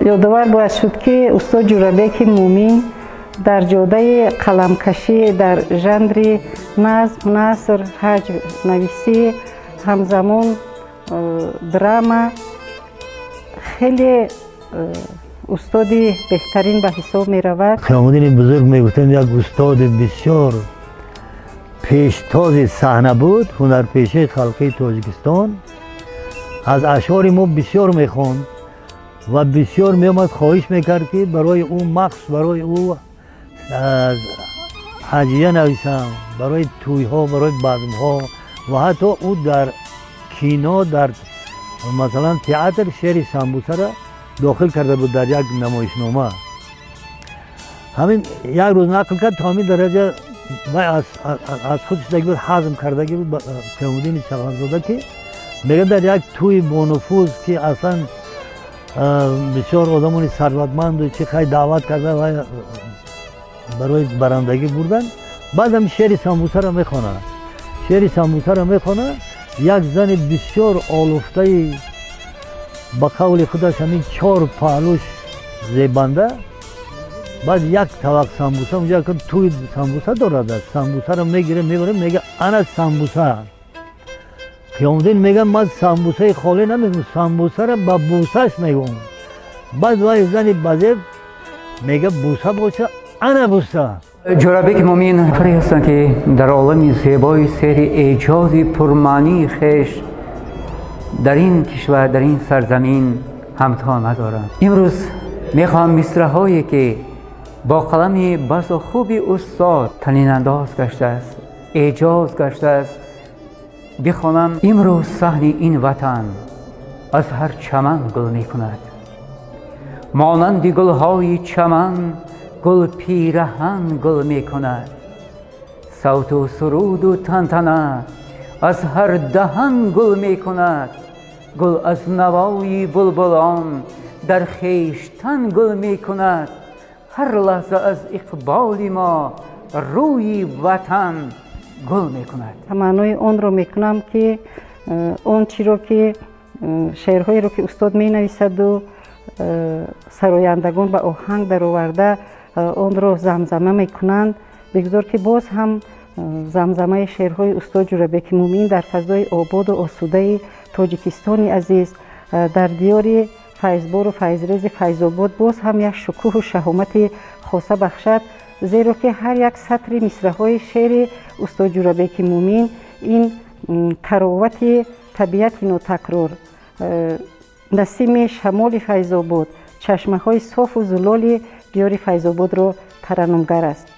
یادآور باید شد که استاد جورابک مومین در جاده قلمکشی در ژانر نظم، نثر، هجو نویسی، همزمان دراما خیلی استادی بهترین به حساب می رود. قیامالدین بزرگ می گفتن یک استاد بسیار پیشتاز صحنه بود، هنرپیشه خلقی تاجیکستان. از اشعار ما بسیار می خواند و بسیار می آمد خواهش می کرد که برای او مخصوص برای او هجیه نویسم، برای توی ها، برای بزم ها و حتی او در کینا، در مثلا تئاتر شعر سنبوسه را داخل کرده بود در یک نمایشنامه. همین یک روز نقل کرد تا همین درجه و از خودش دیگه بود هضم کرده بود قیامالدین چغانزاده که میگه در یک توی بانفوذ که اصلا بسیار آدمانی ثروتمند و چه خیلی دعوت کرده و برای برندگی بردن، بعد هم شعر سنبوسه را میخونه. شعر سنبوسه را میخونه، یک زن بسیار آلوفته با قول خودش همین 4 پهلوش زیبنده، بعد یک طبق سنبوسه اونجا که توی سنبوسه دارد، سنبوسه را میگیره میگه انا سنبوسه. قیامالدین میگه من سنبوسه خالی نمیگم، سنبوسه را با بوسهش میگم. بعد وای زن بزرگ میگه بوسه باشه، انا بوسه. جورابک مومین نفری هستند که در عالم زیبای سیر اعجازی پرمعنی خویش در این کشور، در این سرزمین همتا ندارند. امروز میخوام مصرع‌هایی که با قلم بس و خوب استاد طنین انداز گشته است، اعجاز گشته است، بخوانم. امروز صحن این وطن از هر چمن گل میکند، مانند گلهای چمن گل پیرهن گل میکند. صوت و سرود و تنتنه از هر دهن گل میکند. گل از نوای بلبلان در خویشتن گل میکند. هر لحظه از اقبال ما روی وطن گل میکند. معنای اون رو میکنم که اون چی رو که شعرهایی رو که استاد می نویسد و سرایندگان به آهنگ در آورده اون رو زمزمه میکنند، بگذار که باز هم زمزمه شعرهای استاد جورابک مومین در فضای آباد و آسوده تاجیکستان عزیز در دیار فیضبار و فیضریز فیضآباد باز هم یک شکوه و شهامت خاصه بخشد، زیرا که هر یک سطر مصرع‌های شعر استاد جورابک مومین این تراوت طبیعت نوتکرار، نسیم شمال فیضآباد، چشمه های صاف و زلال دیار فیضآباد را ترنمگر است.